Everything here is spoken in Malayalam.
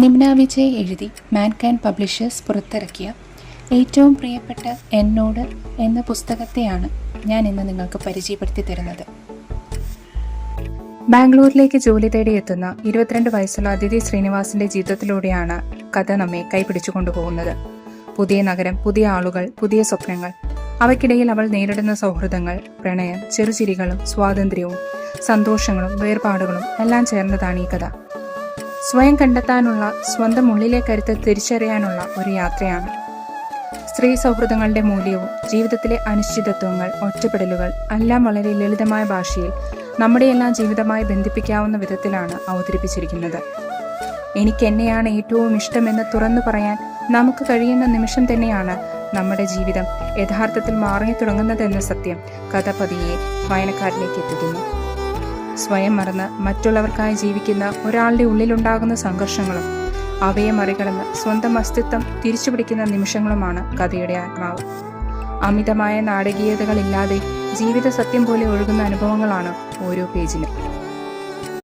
നിമ്ന വിജയ് എഴുതി മാൻകൈൻഡ് പബ്ലിഷേഴ്സ് പുറത്തിറക്കിയ ഏറ്റവും പ്രിയപ്പെട്ട എന്നോട് എന്ന പുസ്തകത്തെയാണ് ഞാൻ ഇന്ന് നിങ്ങൾക്ക് പരിചയപ്പെടുത്തി തരുന്നത്. ബാംഗ്ലൂരിലേക്ക് ജോലി തേടി എത്തുന്ന 22 വയസ്സുള്ള അതിഥി ശ്രീനിവാസിന്റെ ജീവിതത്തിലൂടെയാണ് കഥ നമ്മെ കൈപിടിച്ചു കൊണ്ടുപോകുന്നത്. പുതിയ നഗരം, പുതിയ ആളുകൾ, പുതിയ സ്വപ്നങ്ങൾ, അവയ്ക്കിടയിൽ അവൾ നേരിടുന്ന സൗഹൃദങ്ങൾ, പ്രണയം, ചെറുചിരികളും സ്വാതന്ത്ര്യവും സന്തോഷങ്ങളും വേർപാടുകളും എല്ലാം ചേർന്നതാണ് ഈ കഥ. സ്വയം കണ്ടെത്താനുള്ള, സ്വന്തം ഉള്ളിലെ കരുത്ത് തിരിച്ചറിയാനുള്ള ഒരു യാത്രയാണ്. സ്ത്രീ സൗഹൃദങ്ങളുടെ മൂല്യവും ജീവിതത്തിലെ അനിശ്ചിതത്വങ്ങൾ, ഒറ്റപ്പെടലുകൾ എല്ലാം വളരെ ലളിതമായ ഭാഷയിൽ നമ്മുടെയെല്ലാം ജീവിതമായി ബന്ധിപ്പിക്കാവുന്ന വിധത്തിലാണ് അവതരിപ്പിച്ചിരിക്കുന്നത്. എനിക്കെന്നെയാണ് ഏറ്റവും ഇഷ്ടമെന്ന് തുറന്നു പറയാൻ നമുക്ക് കഴിയുന്ന നിമിഷം തന്നെയാണ് നമ്മുടെ ജീവിതം യഥാർത്ഥത്തിൽ മാറി തുടങ്ങുന്നതെന്ന സത്യം കഥ പതിയെ വായനക്കാരിലേക്ക് എത്തിക്കുന്നു. സ്വയം മറന്ന് മറ്റുള്ളവർക്കായി ജീവിക്കുന്ന ഒരാളുടെ ഉള്ളിലുണ്ടാകുന്ന സംഘർഷങ്ങളും അവയെ മറികടന്ന് സ്വന്തം അസ്തിത്വം തിരിച്ചുപിടിക്കുന്ന നിമിഷങ്ങളുമാണ് കഥയുടെ ആത്മാവ്. അമിതമായ നാടകീയതകളില്ലാതെ ജീവിത സത്യം പോലെ ഒഴുകുന്ന അനുഭവങ്ങളാണ് ഓരോ പേജിലും.